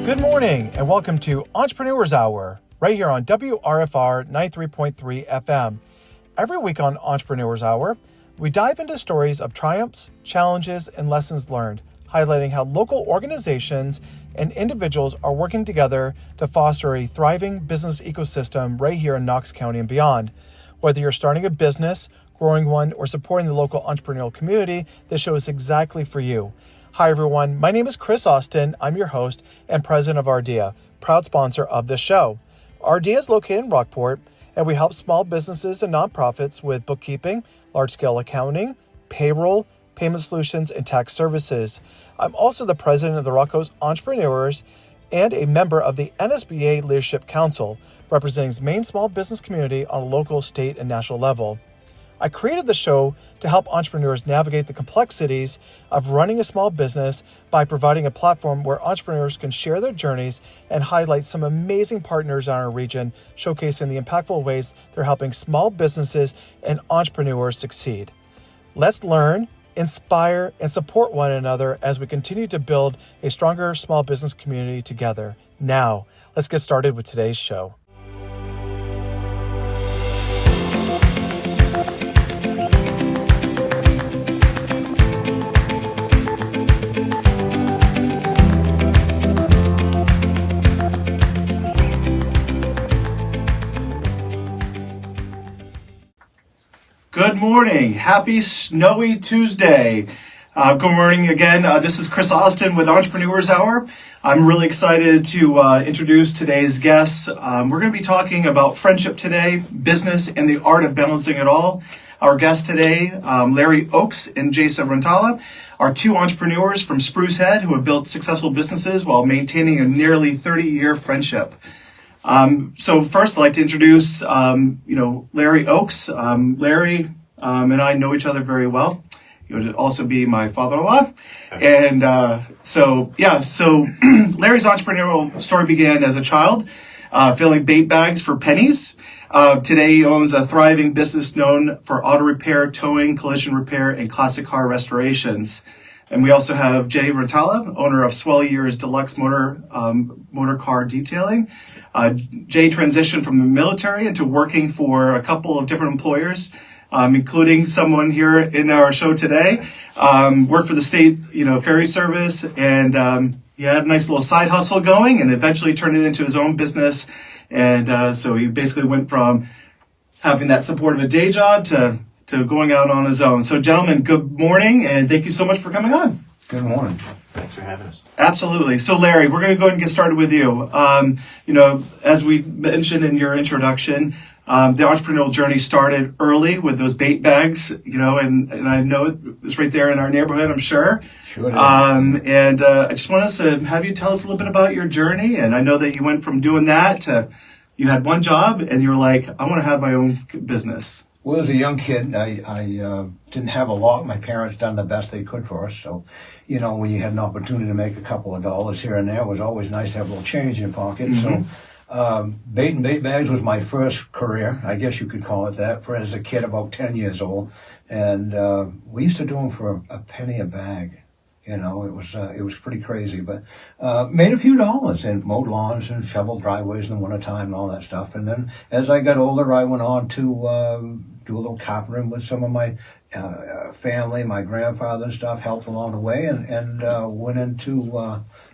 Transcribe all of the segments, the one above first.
Good morning and welcome to Entrepreneurs Hour, right here on WRFR 93.3 FM. Every week on Entrepreneurs Hour, we dive into stories of triumphs, challenges, and lessons learned, highlighting how local organizations and individuals are working together to foster a thriving business ecosystem right here in Knox County and beyond. Whether you're starting a business, growing one, or supporting the local entrepreneurial community, this show is exactly for you. Hi, everyone. My name is Chris Austin. I'm your host and president of Ardea, proud sponsor of this show. Ardea is located in Rockport, and we help small businesses and nonprofits with bookkeeping, large-scale accounting, payroll, payment solutions, and tax services. I'm also the president of the Rock Coast Entrepreneurs and a member of the NSBA Leadership Council, representing Maine small business community on a local, state, and national level. I created the show to help entrepreneurs navigate the complexities of running a small business by providing a platform where entrepreneurs can share their journeys and highlight some amazing partners in our region, showcasing the impactful ways they're helping small businesses and entrepreneurs succeed. Let's learn, inspire, and support one another as we continue to build a stronger small business community together. Now, let's get started with today's show. Good morning. Happy snowy Tuesday. Good morning again. This is Chris Austin with Entrepreneurs Hour. I'm really excited to introduce today's guests. We're going to be talking about friendship today, business, and the art of balancing it all. Our guests today, Larry Oakes and Jason Rantala, are two entrepreneurs from Spruce Head who have built successful businesses while maintaining a nearly 30-year friendship. So first, I'd like to introduce, Larry Oakes. Larry and I know each other very well. He would also be my father-in-law. And so Larry's entrepreneurial story began as a child, filling bait bags for pennies. Today, he owns a thriving business known for auto repair, towing, collision repair, and classic car restorations. And we also have Jay Rantala, owner of Swell Years, Deluxe Motorcar detailing. Jay transitioned from the military into working for a couple of different employers, including someone here in our show today. Worked for the state, Ferry service, and he had a nice little side hustle going, and eventually turned it into his own business. And so he basically went from having that support of a day job to going out on his own. So, gentlemen, good morning, and thank you so much for coming on. Good morning. Thanks for having us. Absolutely. So, Larry, we're going to go ahead and get started with you. As we mentioned in your introduction, the entrepreneurial journey started early with those bait bags, and I know it's right there in our neighborhood, I'm sure. Sure. I just want us to have you tell us a little bit about your journey. And I know that you went from doing that to you had one job and you were like, I want to have my own business. Well, as a young kid, I didn't have a lot. My parents done the best they could for us. So, when you had an opportunity to make a couple of dollars here and there, it was always nice to have a little change in your pocket. Mm-hmm. So, bait and bait bags was my first career. I guess you could call it that. As a kid, about 10 years old, and we used to do them for a penny a bag. It was pretty crazy, but made a few dollars and mowed lawns and shoveled driveways in the wintertime and all that stuff. And then as I got older, I went on to do a little carpentering with some of my family, my grandfather and stuff, helped along the way, and went into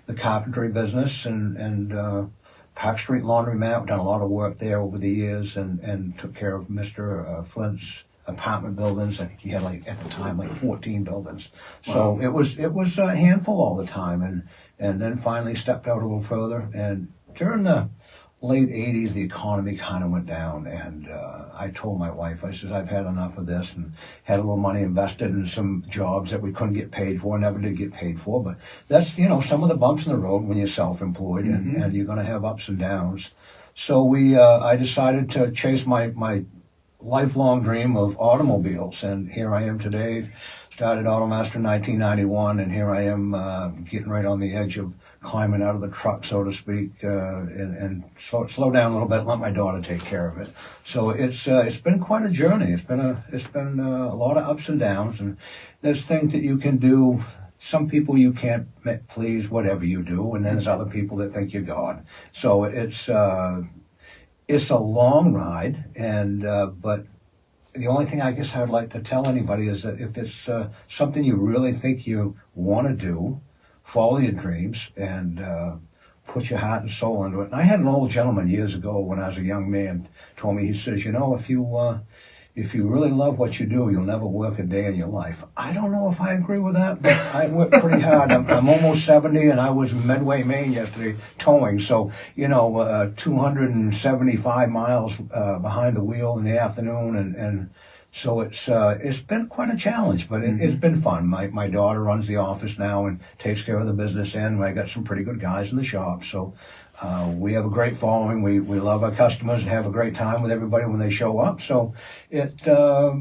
the carpentry business and Park Street Laundromat. Done a lot of work there over the years and took care of Mr. Flint's apartment buildings. I think he had at the time 14 buildings. So wow. It was a handful all the time, and then finally stepped out a little further. And during the late 80s, the economy kind of went down, and I told my wife, I said, I've had enough of this, and had a little money invested in some jobs that we couldn't get paid for, never did get paid for, but that's, some of the bumps in the road when you're self-employed, mm-hmm. and you're going to have ups and downs. So I decided to chase my lifelong dream of automobiles, and here I am today. Started Automaster in 1991, and here I am getting right on the edge of climbing out of the truck, so to speak, and slow down a little bit and let my daughter take care of it. So it's been quite a journey. It's been a lot of ups and downs, and there's things that you can do some people you can't please whatever you do, and then there's other people that think you're God. So it's a long ride, and but the only thing I guess I would like to tell anybody is that if it's something you really think you want to do, follow your dreams and put your heart and soul into it. And I had an old gentleman years ago when I was a young man told me, he says, you know, if you really love what you do, you'll never work a day in your life. I don't know if I agree with that, but I work pretty hard. I'm almost 70, and I was in Medway, Maine yesterday towing. So, 275 miles behind the wheel in the afternoon, and so it's been quite a challenge, but it's been fun. My daughter runs the office now and takes care of the business end. I got some pretty good guys in the shop, so we have a great following. We love our customers and have a great time with everybody when they show up. So take the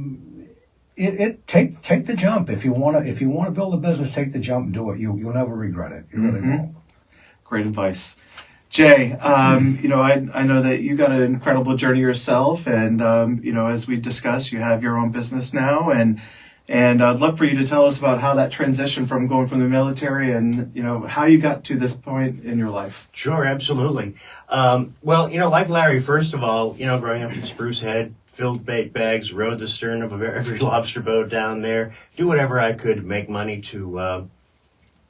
jump. If you want to build a business, take the jump and do it. You'll never regret it. You really won't. Great advice. Jay, I know that you got an incredible journey yourself, and as we discussed, you have your own business now, and I'd love for you to tell us about how that transition from going from the military and how you got to this point in your life. Sure, absolutely. Like Larry, first of all, growing up in Spruce Head, filled bait bags, rode the stern of every lobster boat down there, do whatever I could to make money to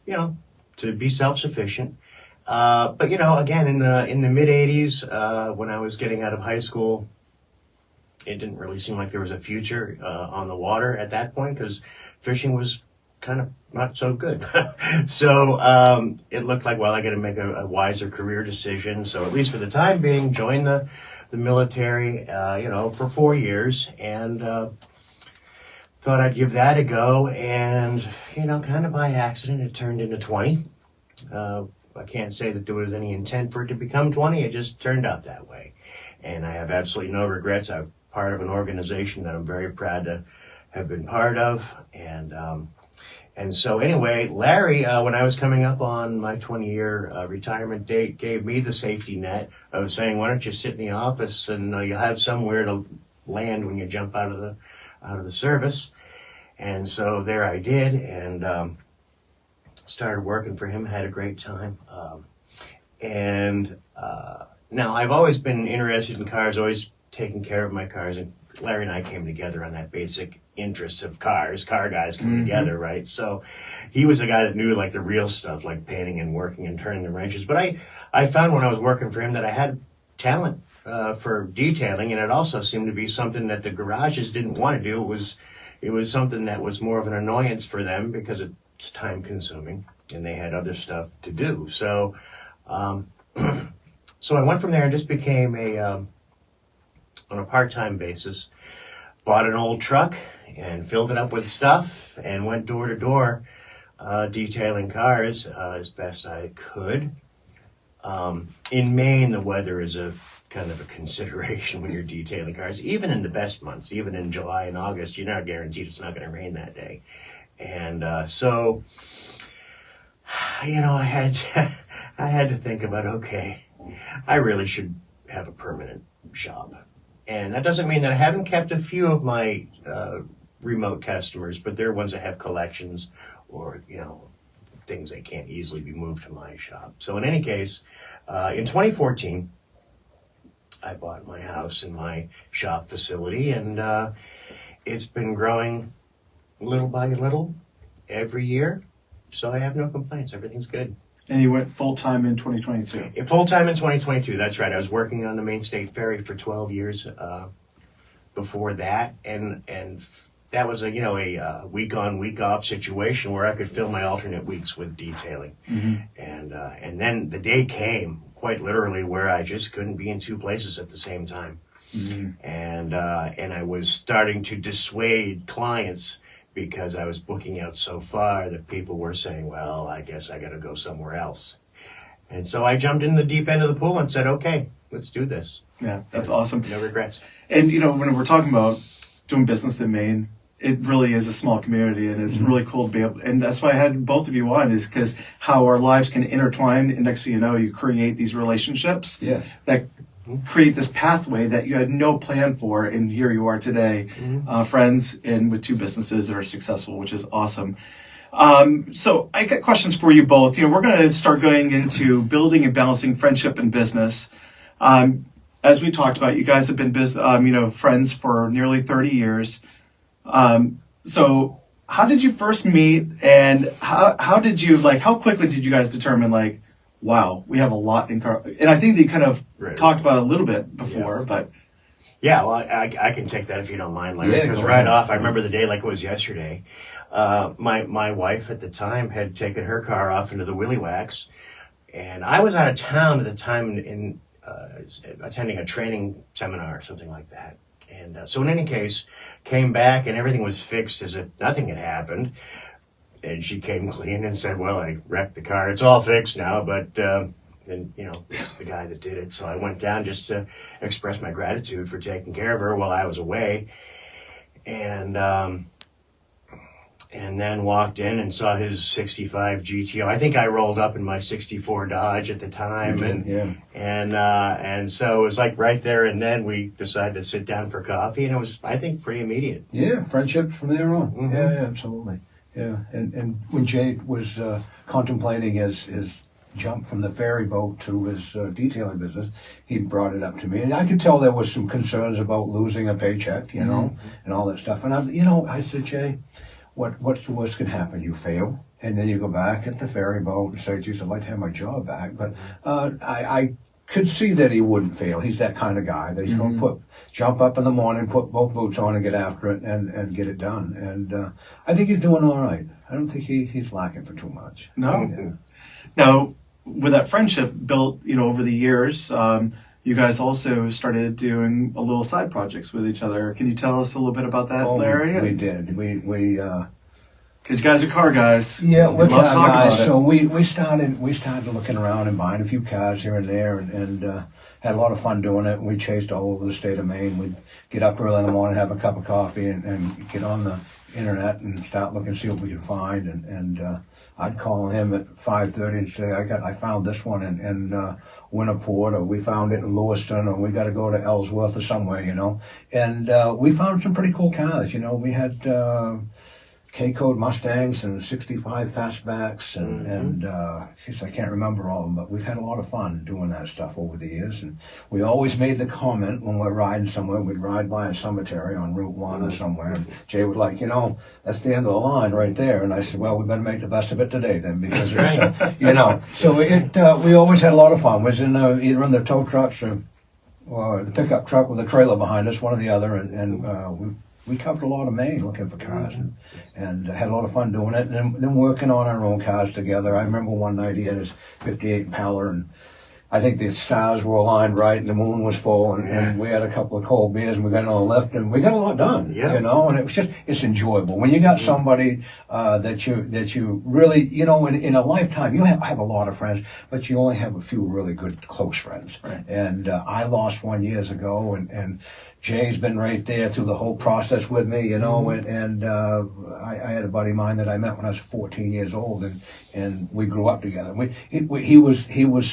be self-sufficient. But again, in the mid '80s, when I was getting out of high school, it didn't really seem like there was a future on the water at that point because fishing was kind of not so good. So it looked like, well, I got to make a wiser career decision. So at least for the time being, joined the military, for 4 years, and thought I'd give that a go. And kind of by accident, it turned into 20. I can't say that there was any intent for it to become 20. It just turned out that way. And I have absolutely no regrets. I'm part of an organization that I'm very proud to have been part of. And so anyway, Larry, when I was coming up on my 20-year retirement date, gave me the safety net of saying, why don't you sit in the office and you'll have somewhere to land when you jump out of the service. And so there I did, and started working for him, had a great time. Now I've always been interested in cars, always taking care of my cars, and Larry and I came together on that basic interest of cars, car guys coming together, right? So he was a guy that knew like the real stuff, like painting and working and turning the wrenches. But I found when I was working for him that I had talent for detailing, and it also seemed to be something that the garages didn't want to do. It was something that was more of an annoyance for them because it's time consuming and they had other stuff to do. So so I went from there and just became on a part-time basis, bought an old truck and filled it up with stuff and went door to door detailing cars as best I could. In Maine, the weather is a kind of a consideration when you're detailing cars. Even in the best months, even in July and August, you're not guaranteed it's not going to rain that day. And so, I had to think about, okay, I really should have a permanent shop. And that doesn't mean that I haven't kept a few of my remote customers, but they're ones that have collections or, things that can't easily be moved to my shop. So in any case, in 2014, I bought my house and my shop facility, and it's been growing little by little every year. So I have no complaints. Everything's good. And you went full-time in 2022. Full-time in 2022, that's right. I was working on the Maine State Ferry for 12 years before that, and that was a week-on, week-off situation where I could fill my alternate weeks with detailing. And then the day came, quite literally, where I just couldn't be in two places at the same time. And I was starting to dissuade clients because I was booking out so far that people were saying, well, I guess I got to go somewhere else. And so I jumped in the deep end of the pool and said, okay, let's do this. Yeah, that's awesome. No regrets. And, when we're talking about doing business in Maine, it really is a small community, and it's really cool to be able, and that's why I had both of you on, is because how our lives can intertwine, and next thing you know, you create these relationships that create this pathway that you had no plan for, and here you are today, friends and with two businesses that are successful, which is awesome. So I got questions for you both. We're going to start going into building and balancing friendship and business. As we talked about, you guys have been friends for nearly 30 years. So how did you first meet, and how quickly did you guys determine, wow, we have a lot in common? And I think that you kind of talked about it a little bit before, but... Yeah, well, I can take that if you don't mind, Larry, because off, I remember the day like it was yesterday. My wife at the time had taken her car off into the Willy Wax, and I was out of town at the time in attending a training seminar or something like that. And so in any case, came back and everything was fixed as if nothing had happened. And she came clean and said, well, I wrecked the car. It's all fixed now, but... And, this is the guy that did it. So I went down just to express my gratitude for taking care of her while I was away. And then walked in and saw his 65 GTO. I think I rolled up in my 64 Dodge at the time. And so it was like right there and then we decided to sit down for coffee. And it was, I think, pretty immediate. Yeah, friendship from there on. Mm-hmm. Yeah, absolutely. Yeah, and when Jay was contemplating his jump from the ferry boat to his detailing business, he brought it up to me, and I could tell there was some concerns about losing a paycheck, and all that stuff. And I said, Jay, what's the worst can happen? You fail, and then you go back at the ferry boat and say, geez, I'd like to have my job back. But I could see that he wouldn't fail. He's that kind of guy that he's going to jump up in the morning, put both boots on, and get after it and get it done. And I think he's doing all right. I don't think he's lacking for too much. No. Yeah. Now, with that friendship built, over the years, you guys also started doing a little side projects with each other. Can you tell us a little bit about that, Larry? We did. Because you guys are car guys. Yeah, we're car guys. So we started looking around and buying a few cars here and there, and had a lot of fun doing it. We chased all over the state of Maine. We'd get up early in the morning, have a cup of coffee, and get on the internet and start looking, see what we could find. And I'd call him at 5:30 and say, I found this one in Winterport, or we found it in Lewiston, or we got to go to Ellsworth or somewhere, And we found some pretty cool cars. We had K-Code Mustangs and 65 Fastbacks, and I can't remember all of them, but we've had a lot of fun doing that stuff over the years. And we always made the comment when we're riding somewhere, we'd ride by a cemetery on Route 1 or somewhere, and Jay would that's the end of the line right there. And I said, well, we better make the best of it today then, because it's, so we always had a lot of fun. We was in either in the tow trucks or the pickup truck with a trailer behind us, one or the other, and we covered a lot of Maine looking for cars and had a lot of fun doing it, and then working on our own cars together. I remember one night he had his 58 Impala, and I think the stars were aligned right and the moon was full, and we had a couple of cold beers and we got on the lift and we got a lot done, and it was it's enjoyable. When you got somebody that you really, in a lifetime, you have a lot of friends, but you only have a few really good close friends. Right. And I lost one years ago, and Jay's been right there through the whole process with me, and I had a buddy of mine that I met when I was 14 years old, and we grew up together. He was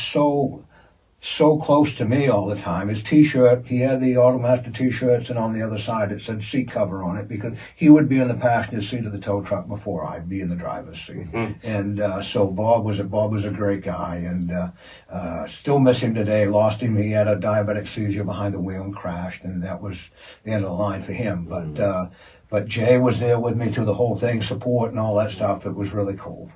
so close to me all the time. His T-shirt, he had the Automaster T-shirts, and on the other side it said seat cover on it, because he would be in the passenger seat of the tow truck before I'd be in the driver's seat. And so Bob was a great guy, and still miss him today. Lost him. He had a diabetic seizure behind the wheel and crashed, and that was the end of the line for him. But Jay was there with me through the whole thing, support and all that stuff. It was really cool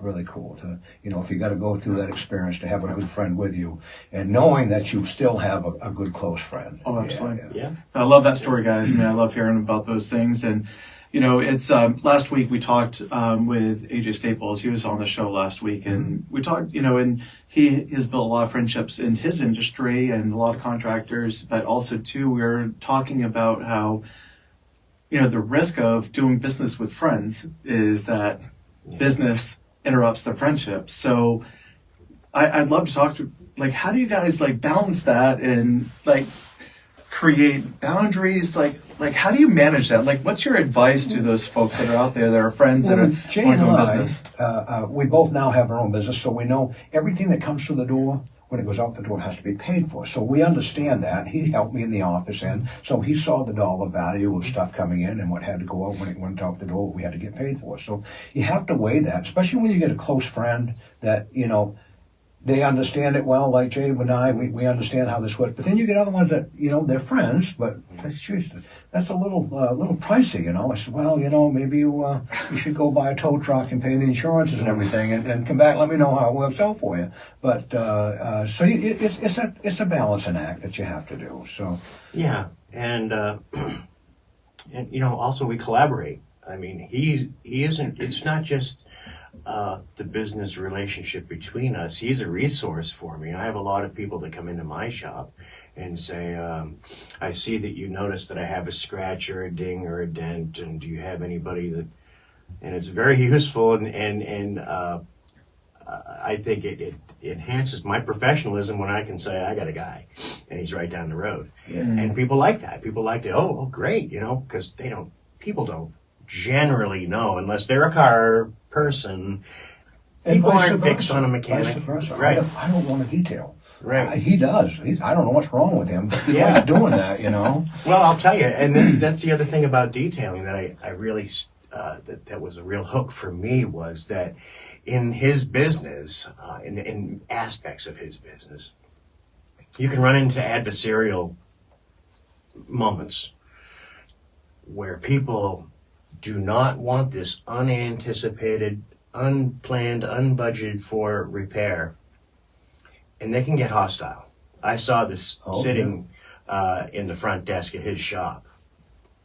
to, if you got to go through that experience, to have a good friend with you, and knowing that you still have a good close friend. Oh, absolutely. Yeah. I love that story, guys. I love hearing about those things. And, it's, last week we talked with AJ Staples. He was on the show last week, and we talked, and he has built a lot of friendships in his industry and a lot of contractors, but also too, we were talking about how, the risk of doing business with friends is that business interrupts the friendship. So I'd love to talk to, how do you guys balance that and create boundaries? How do you manage that? What's your advice to those folks that are out there that are friends that are Jay and doing I, business? We both now have our own business, so we know everything that comes through the door, when it goes out the door, it has to be paid for. So we understand that. He helped me in the office end, so he saw the dollar value of stuff coming in and what had to go out when it went out the door, what we had to get paid for. So you have to weigh that, especially when you get a close friend that, they understand it well, like Jay and I, we understand how this works. But then you get other ones that, they're friends, but that's a little pricey, I said, well, maybe you should go buy a tow truck and pay the insurances and everything and come back, let me know how it works out for you. But, it's a balancing act that you have to do, so. Yeah, and also we collaborate. I mean, he isn't, it's not just the business relationship between us. He's a resource for me. I have a lot of people that come into my shop and say, I see that you noticed that I have a scratch or a ding or a dent, and do you have anybody that, and it's very useful, and I think it enhances my professionalism when I can say, I got a guy, and he's right down the road. Yeah. And people like that. People like to, oh great, because people don't generally know, unless they're a car person. People aren't fixed on a mechanic. Right. I don't want a detail. Right. He does. I don't know what's wrong with him, but he likes doing that, Well, I'll tell you, and that's the other thing about detailing that I really, that was a real hook for me, was that in his business, in aspects of his business, you can run into adversarial moments where people do not want this unanticipated, unplanned, unbudgeted for repair, and they can get hostile. I saw this sitting in the front desk at his shop,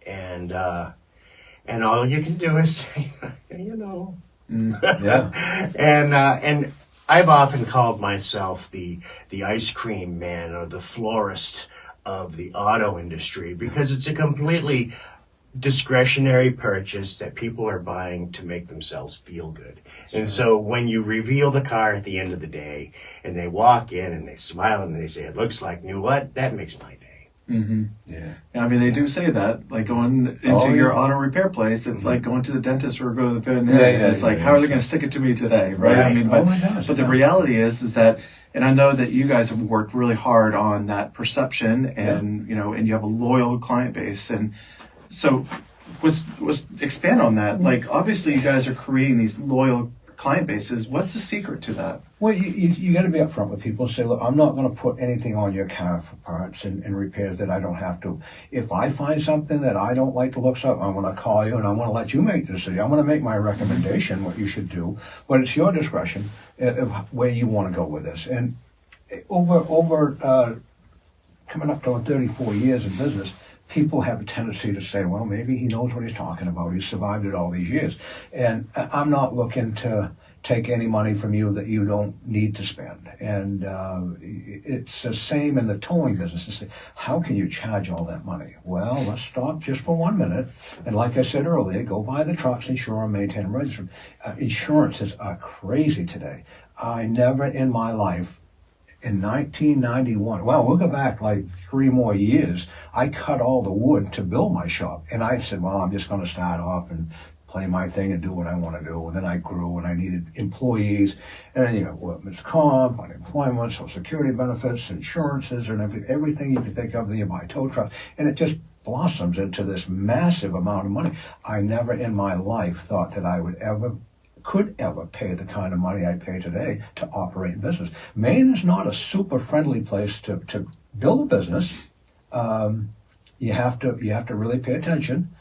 and all you can do is say, Yeah. and I've often called myself the ice cream man or the florist of the auto industry, because it's a completely discretionary purchase that people are buying to make themselves feel good. Sure. And so when you reveal the car at the end of the day and they walk in and they smile and they say, it looks like new, that makes my day. Mm-hmm. Yeah. I mean, they do say that, like going into your auto repair place, it's like going to the dentist or go to the veterinarian. It's like, how are they going to stick it to me today, right? I mean, but the reality is that, and I know that you guys have worked really hard on that perception, and and you have a loyal client base, and so was expand on that. Like, obviously you guys are creating these loyal client bases. What's the secret to that? Well, you got to be upfront with people and say, look, I'm not going to put anything on your car for parts and repairs that I don't have to. If I find something that I don't like the looks of, I'm going to call you and I'm going to let you make the decision. I'm going to make my recommendation what you should do, but it's your discretion of where you want to go with this. And over coming up to 34 years in business, people have a tendency to say, well, maybe he knows what he's talking about. He's survived it all these years. And I'm not looking to take any money from you that you don't need to spend. And it's the same in the towing business. It's, how can you charge all that money? Well, let's stop just for 1 minute. And like I said earlier, go buy the trucks, insure them, maintain them, register them. Insurances are crazy today. I never in my life, in 1991, well, we'll go back like 3 more years, I cut all the wood to build my shop. And I said, well, I'm just going to start off and play my thing and do what I want to do. And then I grew and I needed employees. And then, workman's comp, unemployment, social security benefits, insurances, and everything you can think of. Then you buy tow trucks. And it just blossoms into this massive amount of money. I never in my life thought that I could ever pay the kind of money I pay today to operate a business. Maine is not a super friendly place to build a business. You have to really pay attention.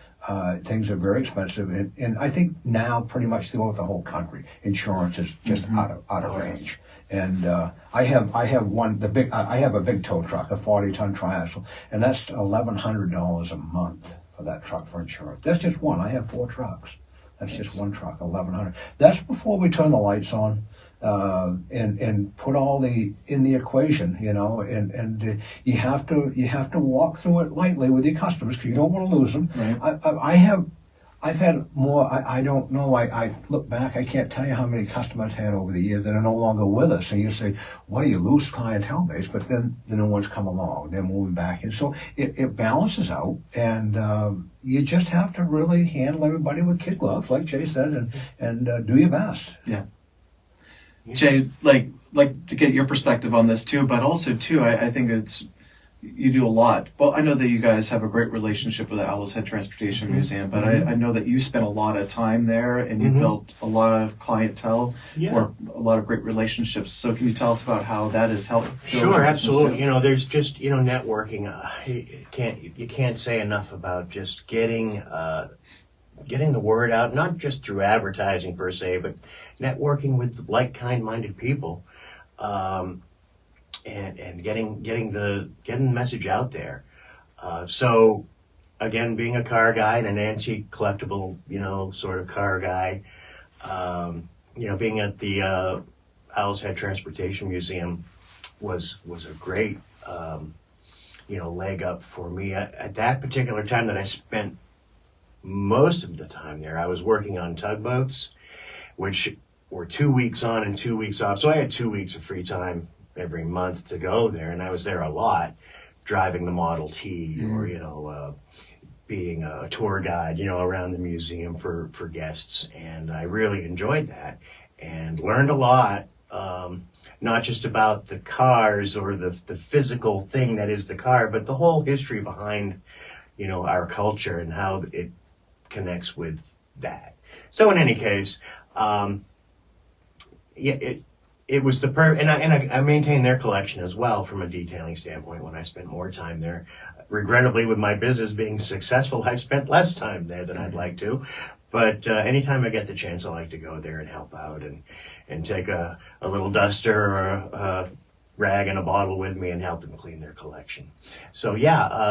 Things are very expensive, and I think now pretty much throughout the whole country, insurance is just out of range. And I have a big tow truck, a 40-ton triaxle, and that's $1,100 a month for that truck for insurance. That's just one. I have 4 trucks. That's just one truck, $1,100. That's before we turn the lights on and put all in the equation, and you have to walk through it lightly with your customers because you don't want to lose them. Right. I've had more. I don't know. I look back. I can't tell you how many customers I've had over the years that are no longer with us. And you say, well, you lose clientele base, but then the new ones come along. They're moving back, and so it balances out. And you just have to really handle everybody with kid gloves, like Jay said, and do your best. Yeah. Jay, like like to get your perspective on this too, but also too, I think you do a lot. Well, I know that you guys have a great relationship with the Owl's Head Transportation Museum, but I know that you spent a lot of time there and you built a lot of clientele or a lot of great relationships. So can you tell us about how that has helped? Sure, absolutely. There's just, networking. You can't say enough about just getting the word out, not just through advertising per se, but networking with like-minded people. And getting the message out there. So again, being a car guy and an antique collectible, sort of car guy, being at the Owl's Head Transportation Museum was a great leg up for me. At that particular time that I spent most of the time there, I was working on tugboats, which were 2 weeks on and 2 weeks off. So I had 2 weeks of free time every month to go there, and I was there a lot, driving the Model T or being a tour guide, around the museum for guests, and I really enjoyed that and learned a lot, not just about the cars or the physical thing that is the car, but the whole history behind our culture and how it connects with that. So in any case, it was and I maintained their collection as well from a detailing standpoint when I spent more time there. Regrettably, with my business being successful, I've spent less time there than I'd like to. But anytime I get the chance, I like to go there and help out and take a little duster or a rag and a bottle with me and help them clean their collection. So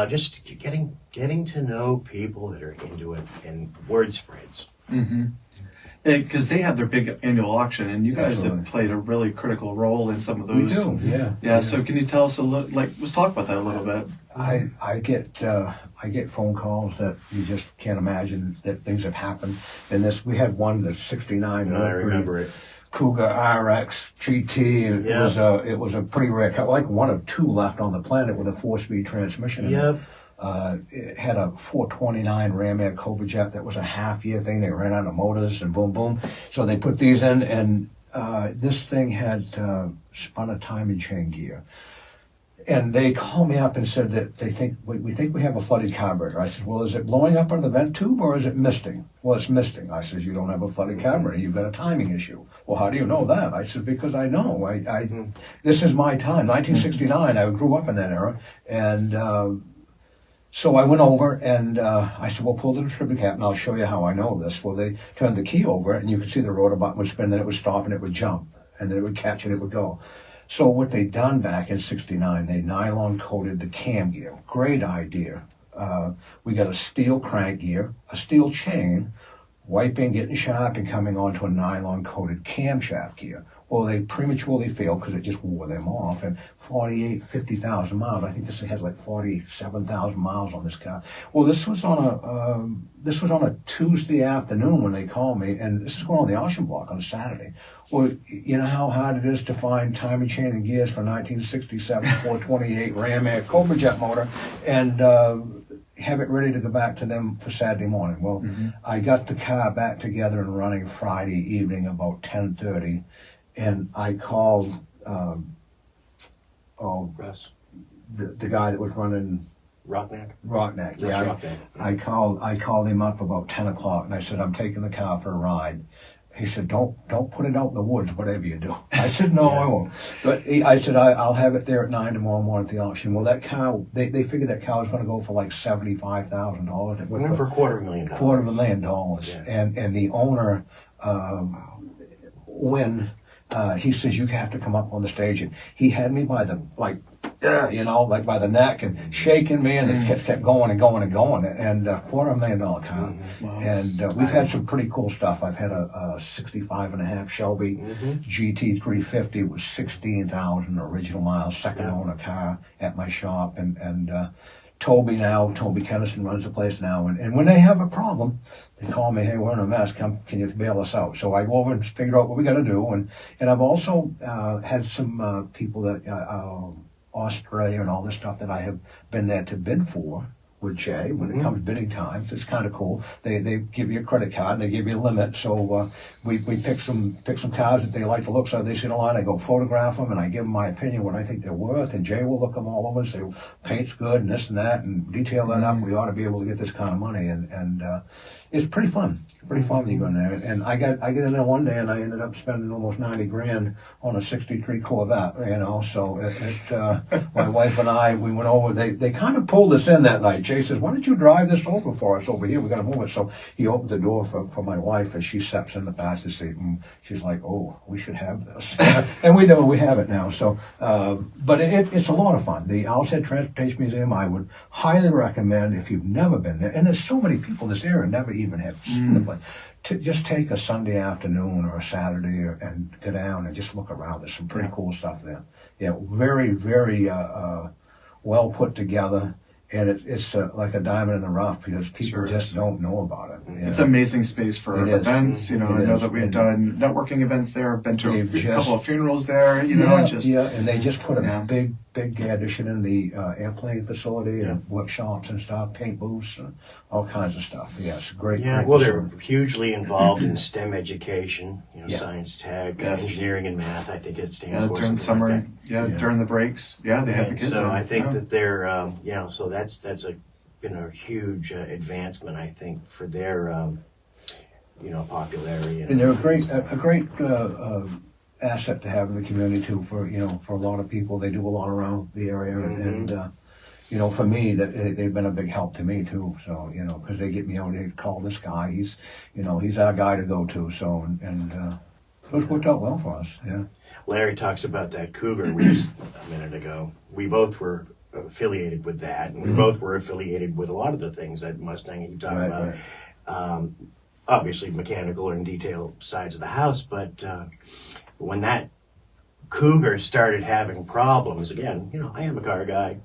just getting to know people that are into it, and word spreads. Mm-hmm. Because they have their big annual auction, and you guys have played a really critical role in some of those. We do, yeah. So can you tell us let's talk about that a little bit. I get phone calls that you just can't imagine that things have happened. And we had one that's 69. I remember it. Cougar RX GT. It was a pretty rare car, like one of two left on the planet with a 4-speed transmission. Yep. It had a 429 Ram Air Cobra Jet that was a half-year thing. They ran out of motors and boom, boom. So they put these in, and this thing had spun a timing chain gear. And they called me up and said that we think we have a flooded carburetor. I said, well, is it blowing up on the vent tube or is it misting? Well, it's misting. I said, you don't have a flooded carburetor. You've got a timing issue. Well, how do you know that? I said, because I know. This is my time, 1969. I grew up in that era. And so I went over and I said, well, pull the distributor cap and I'll show you how I know this. Well, they turned the key over and you could see the rotor button would spin, then it would stop and it would jump. And then it would catch and it would go. So what they done back in 69, they nylon coated the cam gear. Great idea. We got a steel crank gear, a steel chain, wiping, getting sharp, and coming onto a nylon coated camshaft gear. Well, they prematurely failed because it just wore them off. And 50,000 miles. I think this had like 47,000 miles on this car. Well, this was on a Tuesday afternoon when they called me, and this is going on the auction block on a Saturday. Well, you know how hard it is to find timing chain and gears for 1967 428 Ram Air Cobra Jet motor, and have it ready to go back to them for Saturday morning. Well, I got the car back together and running Friday evening about 10:30. And I called Russ, the guy that was running Rockneck. Yeah, Rockneck. I called him up about 10 o'clock and I said, I'm taking the car for a ride. He said, don't put it out in the woods, whatever you do. I said, no, I won't. But I said, I'll have it there at 9 tomorrow morning at the auction. Well, that car, they figured that car was going to go for like $75,000. It went for $250,000. $250,000. Yeah. And the owner, he says, you have to come up on the stage. And he had me by the, by the neck and shaking me, and it kept going and going and going. And $250,000 car. Wow. And we've had some pretty cool stuff. I've had a 65 and a half Shelby GT 350 with 16,000 original miles, second owner car at my shop. And Toby Kennison runs the place now, and when they have a problem, they call me, hey, we're in a mess, can you bail us out? So I go over and figure out what we got to do, and I've also had some people that, Australia and all this stuff that I have been there to bid for, with Jay when it comes bidding time. It's kind of cool. They give you a credit card and they give you a limit. So we pick some cars that they like the looks of. They see the line. I go photograph them and I give them my opinion what I think they're worth. And Jay will look them all over and say paint's good and this and that and detail that up. We ought to be able to get this kind of money and it's pretty fun. Pretty fun when you go in there. And I get in there one day and I ended up spending almost 90 grand on a '63 Corvette. You know, so my wife and I we went over. They kind of pulled us in that night. Jay says, "Why don't you drive this over for us over here? We're going to move it." So he opened the door for my wife, and she steps in the passenger seat, and she's like, "Oh, we should have this," and we know we have it now. So, but it's a lot of fun. The Owl's-Head Transportation Museum, I would highly recommend if you've never been there. And there's so many people in this area never even have seen the place. To just take a Sunday afternoon or a Saturday and go down and just look around. There's some pretty cool stuff there. Yeah, very, very well put together. And it's like a diamond in the rough because people just don't know about it. It's an amazing space for events. You know, I know that we've done networking events there. I've been to a couple of funerals there. You know, and they just put a big addition in the airplane facility and workshops and stuff, paint booths, and all kinds of stuff. Yeah, it's a great. Yeah, great well, facility. they're hugely involved in STEM education. You know, science, tech, engineering, and math. I think it stands for during summer. Like during the breaks. Yeah, they have the kids. So I think that they're, so that's been a huge advancement, I think, for their, popularity. And they're a great asset to have in the community too. For a lot of people, they do a lot around the area, and for me, that they've been a big help to me too. So because they get me out, they call this guy. He's our guy to go to. So so it's worked out well for us. Yeah. Larry talks about that Cougar we just a minute ago. We both were affiliated with that, and we both were affiliated with a lot of the things that Mustang you talk about. Right. Obviously, mechanical and detail sides of the house, but when that Cougar started having problems, again, I am a car guy.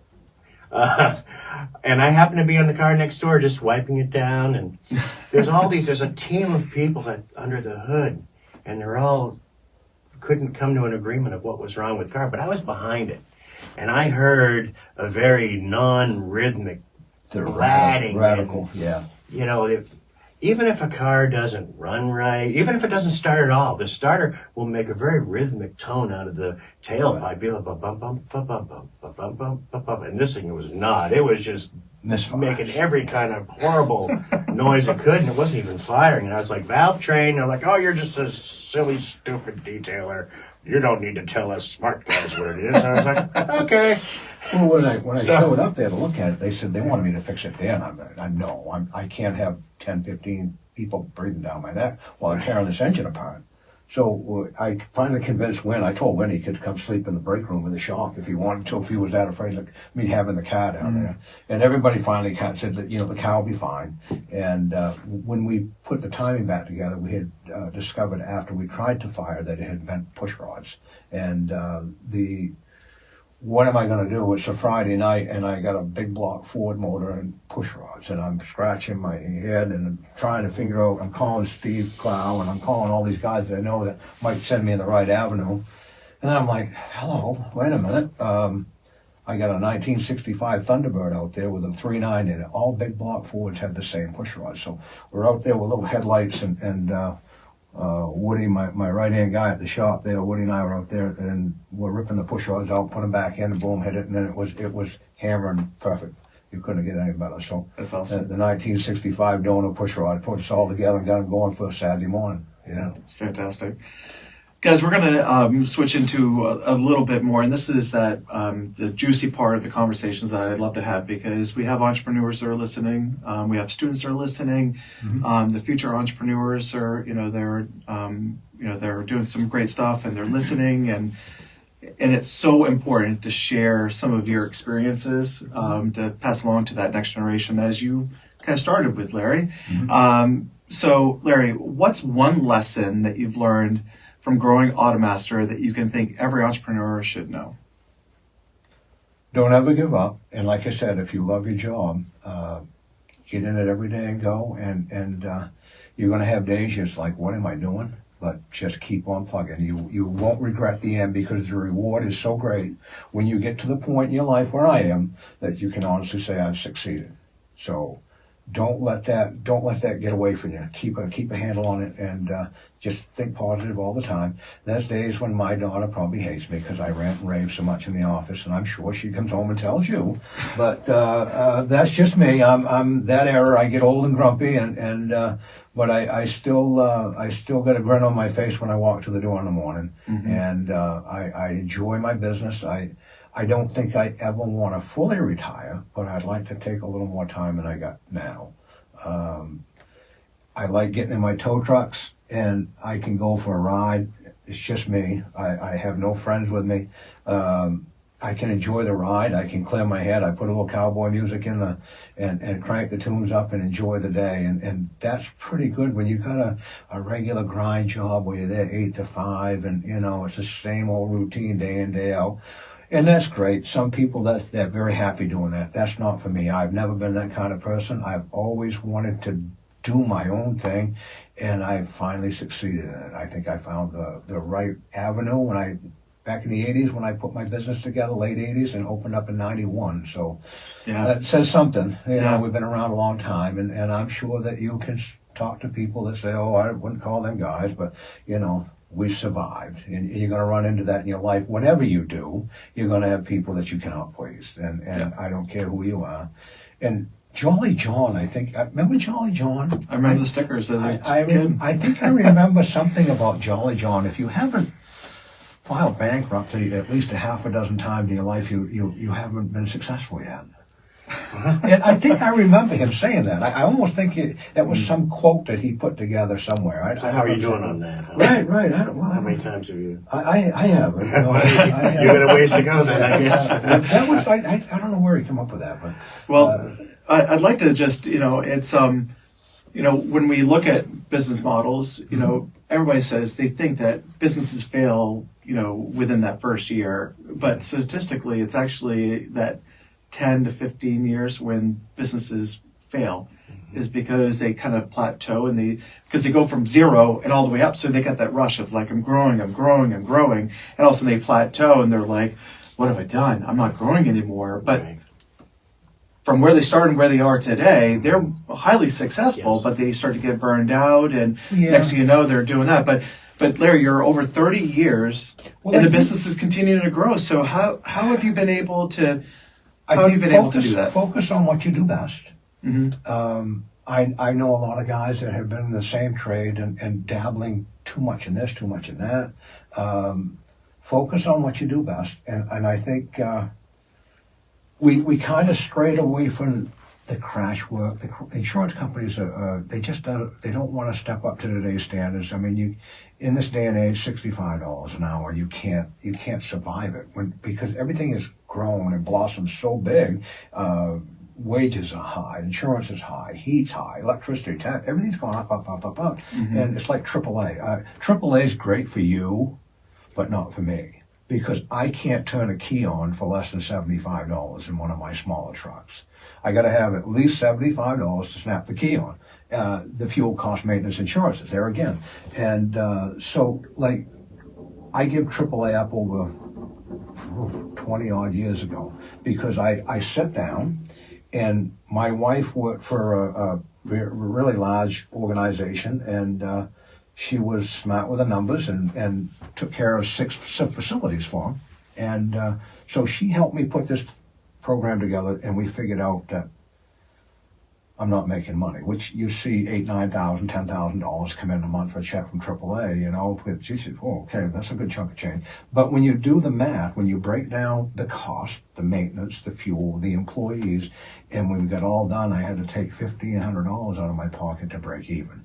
And I happen to be on the car next door just wiping it down, and there's a team of people under the hood, and they're all couldn't come to an agreement of what was wrong with the car, but I was behind it. And I heard a very non-rhythmic ratting. Radical, yeah. Even if a car doesn't run right, even if it doesn't start at all, the starter will make a very rhythmic tone out of the tailpipe. Be like, bum, bum, bum, bum, bum, bum, bum, bum, bum, bum. And this thing was not. It was just making every kind of horrible noise it could, and it wasn't even firing. And I was like, valve train. They're like, oh, you're just a silly, stupid detailer. You don't need to tell us smart guys what it is. And I was like, okay. Well, when I showed up there to look at it, they said they wanted me to fix it there. And I can't have 10, 15 people breathing down my neck while I'm tearing this engine apart. So I finally convinced Win. I told Win he could come sleep in the break room in the shop if he wanted to, if he was that afraid of me having the car down there. And everybody finally said that, the car will be fine. And when we put the timing back together, we had discovered after we tried to fire that it had bent push rods. And what am I going to do? It's a Friday night, and I got a big block Ford motor and push rods, and I'm scratching my head and I'm trying to figure out. I'm calling Steve Clow, and I'm calling all these guys that I know that might send me in the right avenue. And then I'm like, hello, wait a minute. I got a 1965 Thunderbird out there with a 3.9 in it. All big block Fords had the same push rods. So we're out there with little headlights, and Woody, my right-hand guy at the shop there, Woody and I were out there, and we're ripping the push rods out, put them back in, and boom, hit it, and then it was hammering perfect. You couldn't get any better. So that's awesome. The 1965 donor push rod put us all together and got them going for a Saturday morning. Yeah, that's fantastic. Guys, we're going to switch into a little bit more, and this is the juicy part of the conversations that I'd love to have, because we have entrepreneurs that are listening, we have students that are listening, the future entrepreneurs are, they're doing some great stuff and they're listening, and it's so important to share some of your experiences to pass along to that next generation, as you kind of started with, Larry. So, Larry, what's one lesson that you've learned from growing Automaster that you can think every entrepreneur should know? Don't ever give up. And like I said, if you love your job, get in it every day and go. And you're going to have days just like, what am I doing? But just keep on plugging. You won't regret the end, because the reward is so great when you get to the point in your life where I am that you can honestly say I've succeeded. So don't let that get away from you. Keep a handle on it, and just think positive all the time. There's days when my daughter probably hates me because I rant and rave so much in the office, and I'm sure she comes home and tells you. But that's just me. I'm that era. I get old and grumpy, but I still got a grin on my face when I walk to the door in the morning, and I enjoy my business. I don't think I ever want to fully retire, but I'd like to take a little more time than I got now. I like getting in my tow trucks, and I can go for a ride. It's just me. I have no friends with me. I can enjoy the ride. I can clear my head. I put a little cowboy music in and crank the tunes up and enjoy the day. And that's pretty good when you've got a regular grind job where you're there 8 to 5, and it's the same old routine day in, day out. And that's great. Some people, they're very happy doing that. That's not for me. I've never been that kind of person. I've always wanted to do my own thing, and I finally succeeded in it. I think I found the right avenue back in the 80s when I put my business together, late 80s, and opened up in 91. So that says something. We've been around a long time, and I'm sure that you can talk to people that say, oh, I wouldn't call them guys, but, we survived, and you're going to run into that in your life. Whatever you do, you're going to have people that you cannot please, and I don't care who you are. And Jolly John, remember Jolly John? I remember the stickers as a kid. I think I remember something about Jolly John. If you haven't filed bankruptcy at least a half a dozen times in your life, you haven't been successful yet. And I think I remember him saying that. I almost think that was some quote that he put together somewhere. So how are you doing on that? Huh? Right. How many times have you? I haven't. You got a ways to go then, I guess. That was I don't know where he came up with that, but I'd like to just it's when we look at business models, everybody says they think that businesses fail within that first year, but statistically it's actually that 10 to 15 years when businesses fail is because they kind of plateau, and because they go from zero and all the way up, so they get that rush of like, I'm growing, and all of a sudden they plateau and they're like, what have I done? I'm not growing anymore. But from where they started and where they are today, they're highly successful, but they start to get burned out, and next thing you know, they're doing that. But Larry, you're over 30 years, and the business is continuing to grow. So how have you been able to? How have you been able to do that? Focus on what you do best. Mm-hmm. I know a lot of guys that have been in the same trade and dabbling too much in this, too much in that. Focus on what you do best, and I think we kind of strayed away from the crash work. The insurance companies they don't want to step up to today's standards. I mean, in this day and age, $65 an hour, you can't survive it because everything is grown and blossomed so big. Wages are high, insurance is high, heat's high, electricity, tax, everything's going up, and it's like AAA. AAA is great for you, but not for me, because I can't turn a key on for less than $75 in one of my smaller trucks. I got to have at least $75 to snap the key on. The fuel cost, maintenance, insurance is there again, and so like I give AAA up over 20 odd years ago because I sat down, and my wife worked for a really large organization, and she was smart with the numbers and took care of 6 facilities for them. And so she helped me put this program together, and we figured out that I'm not making money, which you see $8,000, $9,000, $10,000 come in a month for a check from AAA, she said, oh, okay, that's a good chunk of change. But when you do the math, when you break down the cost, the maintenance, the fuel, the employees, and when we got all done, I had to take $50 and $100 out of my pocket to break even.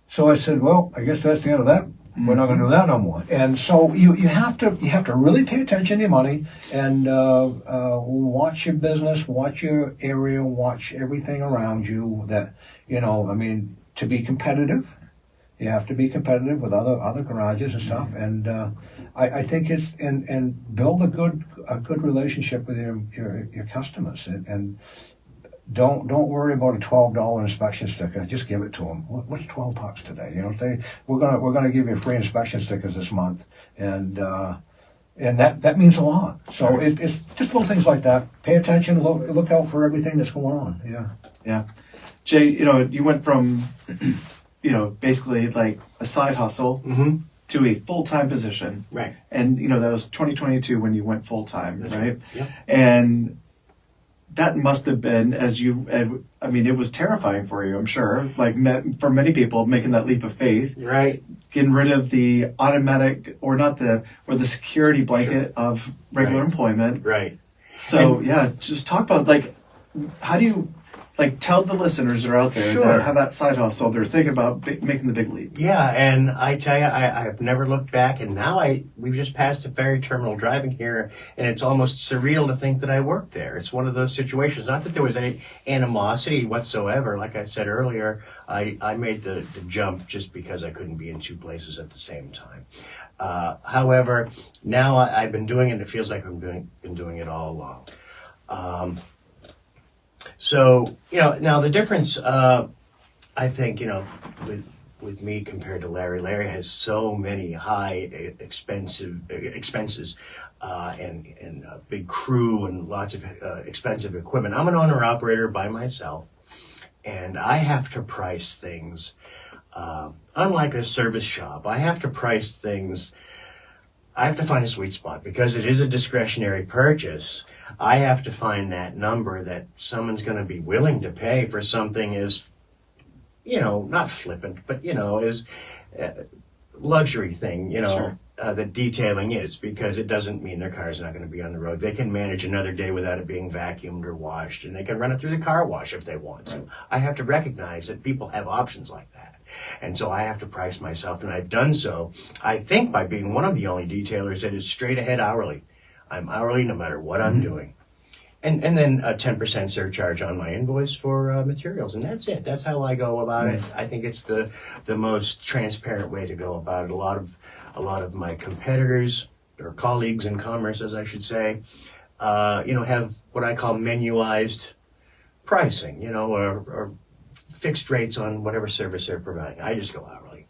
So I said, well, I guess that's the end of that. We're not going to do that no more. And so you have to really pay attention to your money and watch your business, watch your area, watch everything around you. That to be competitive, you have to be competitive with other garages and stuff. And I think it's and build a good relationship with your customers and Don't worry about a $12 inspection sticker. Just give it to them. What's $12 today? We're gonna give you free inspection stickers this month, and And that means a lot. So it's just little things like that. Pay attention, look out for everything that's going on. Yeah. Yeah. Jay, you went from, basically like a side hustle to a full-time position. Right. And, that was 2022 when you went full-time, right? Yep. And that must have been, it was terrifying for you, I'm sure. Like for many people, making that leap of faith. Right. Getting rid of the automatic, or the security blanket of regular employment. Right. So, just talk about, how do you, tell the listeners that are out there that have that side hustle, they're thinking about making the big leap. Yeah, and I tell you, I've never looked back, and now we've just passed the ferry terminal driving here, and it's almost surreal to think that I worked there. It's one of those situations, not that there was any animosity whatsoever. Like I said earlier, I made the jump just because I couldn't be in two places at the same time. However, now I've been doing it, and it feels like I've been doing it all along. So, now the difference, I think, with me compared to Larry. Larry has so many high expenses and a big crew and lots of expensive equipment. I'm an owner-operator by myself, and I have to price things, unlike a service shop, I have to price things. I have to find a sweet spot because it is a discretionary purchase. I have to find that number that someone's going to be willing to pay for something as, not flippant, but, is luxury thing, that detailing is, because it doesn't mean their car's not going to be on the road. They can manage another day without it being vacuumed or washed, and they can run it through the car wash if they want to. I have to recognize that people have options like that. And so I have to price myself, and I've done so, I think, by being one of the only detailers that is straight ahead hourly. I'm hourly no matter what I'm doing. And then a 10% surcharge on my invoice for materials, and that's it. That's how I go about it. I think it's the most transparent way to go about it. A lot of my competitors, or colleagues in commerce, as I should say, have what I call menuized pricing, or fixed rates on whatever service they're providing. I just go hourly.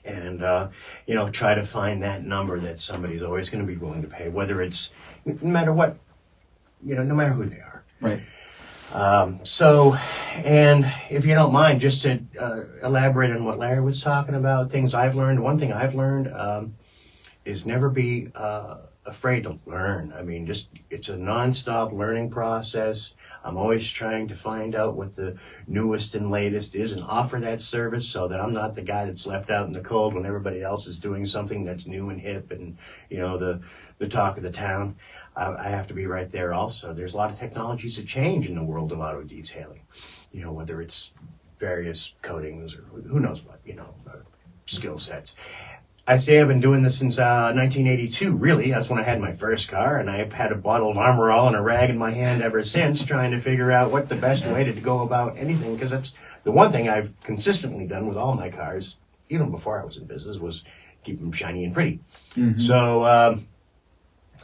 And, try to find that number that somebody's always going to be willing to pay, whether it's, no matter what, no matter who they are. Right. And if you don't mind, just to elaborate on what Larry was talking about, things I've learned, one thing I've learned is never be afraid to learn. I mean, it's a nonstop learning process. I'm always trying to find out what the newest and latest is and offer that service so that I'm not the guy that's left out in the cold when everybody else is doing something that's new and hip and, the talk of the town. I have to be right there also. There's a lot of technologies that change in the world of auto detailing, whether it's various coatings or who knows what, skill sets. I say I've been doing this since 1982, really. That's when I had my first car, and I've had a bottle of Armor All and a rag in my hand ever since, trying to figure out what the best way to go about anything, because that's the one thing I've consistently done with all my cars, even before I was in business, was keep them shiny and pretty.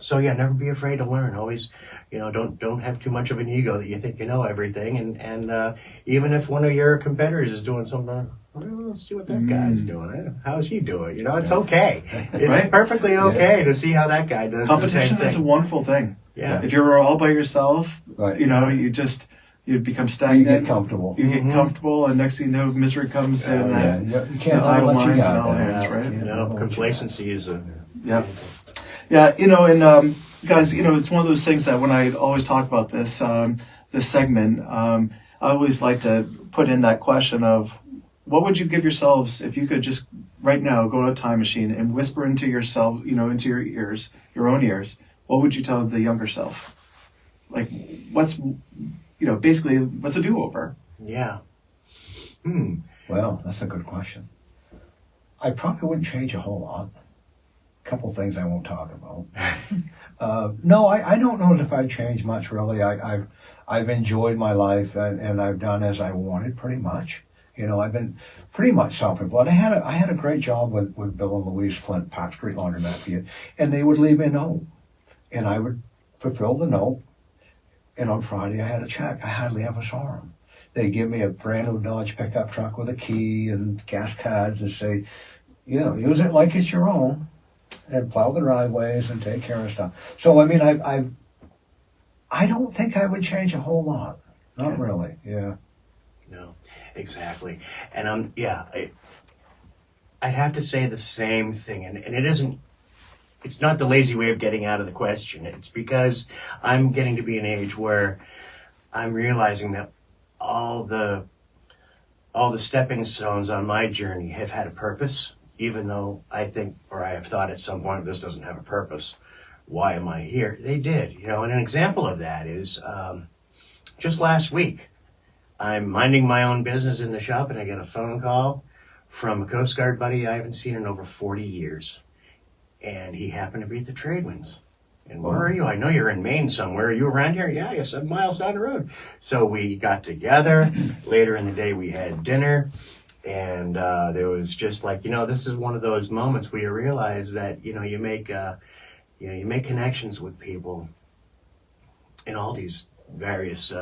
So yeah, never be afraid to learn. Always, don't have too much of an ego that you think you know everything, and even if one of your competitors is doing something, let's see what that guy's doing. How's he doing? It's okay. It's perfectly okay to see how that guy does. Competition is a wonderful thing. Yeah. If you're all by yourself, you become stagnant. You get comfortable. You get comfortable, and next thing you know, misery comes in. You can't idle let you minds get and all that. hands, right? Complacency is a... Yeah. Yeah, guys, it's one of those things that when I always talk about this segment, I always like to put in that question of, what would you give yourselves if you could just right now go to a time machine and whisper into yourself, into your ears, your own ears? What would you tell the younger self? Like, basically, what's a do-over? Yeah. Well, that's a good question. I probably wouldn't change a whole lot. A couple things I won't talk about. No, I don't know if I'd change much, really. I've enjoyed my life, and I've done as I wanted, pretty much. I've been pretty much self-employed. I had a great job with Bill and Louise Flint, Park Street Laundromat, and they would leave me a note, and I would fulfill the note, and on Friday I had a check. I hardly ever saw them. They give me a brand new Dodge pickup truck with a key and gas cards and say, use it like it's your own. and plow the driveways and take care of stuff. So I mean, I don't think I would change a whole lot. Not really. Yeah. No, exactly. And I'd have to say the same thing, and it isn't. It's not the lazy way of getting out of the question. It's because I'm getting to be an age where I'm realizing that all the stepping stones on my journey have had a purpose, even though I think, or I have thought at some point, this doesn't have a purpose. Why am I here? They did, and an example of that is just last week, I'm minding my own business in the shop and I get a phone call from a Coast Guard buddy I haven't seen in over 40 years. And he happened to be at the Tradewinds. And where are you? I know you're in Maine somewhere. Are you around here? Yeah, you're 7 miles down the road. So we got together. Later in the day, we had dinner. And there was just like, this is one of those moments where you realize that, you make connections with people in all these various,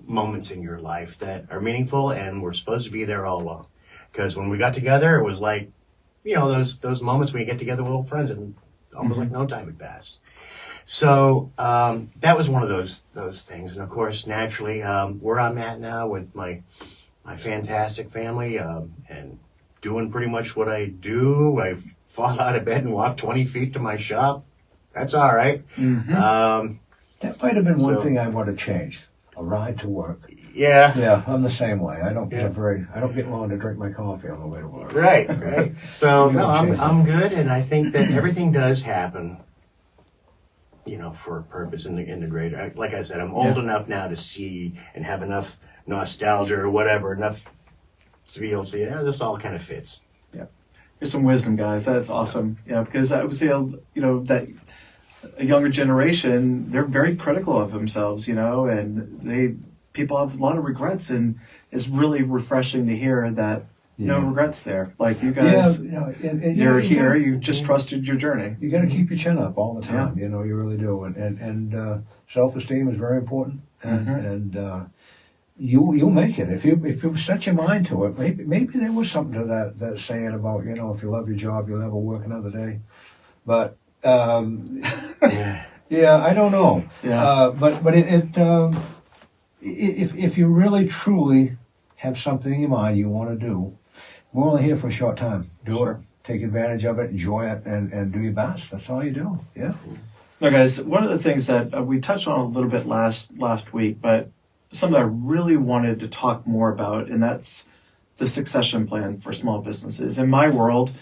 moments in your life that are meaningful, and we're supposed to be there all along. Because when we got together, it was like, those moments when you get together with old friends, and almost like no time had passed. So that was one of those things. And of course, naturally, where I'm at now with my fantastic family, and doing pretty much what I do. I fall out of bed and walk 20 feet to my shop. That's all right. Mm-hmm. That might have been one thing I want to change. A ride to work. Yeah. Yeah, I'm the same way. I don't get long to drink my coffee on the way to work. Right. So no, I'm good, and I think that everything does happen, for a purpose in the greater. Like I said, I'm old enough now to see and have enough nostalgia or whatever, enough to be able to see, this all kind of fits. Yeah. There's some wisdom, guys. That's awesome. Yeah, because I would say, that a younger generation, they're very critical of themselves, and people have a lot of regrets, and it's really refreshing to hear that no regrets there. Like you guys, you're here, you just trusted your journey. You got to keep your chin up all the time, you really do. And self-esteem is very important, and you'll make it. If you set your mind to it, maybe there was something to that saying about, if you love your job, you'll never work another day. But yeah, I don't know. Yeah. But if you really truly have something in your mind you want to do, we're only here for a short time. Do it. Take advantage of it, enjoy it, and do your best. That's all you do. Yeah. Now, guys, one of the things that we touched on a little bit last week, but something I really wanted to talk more about, and that's the succession plan for small businesses. In my world,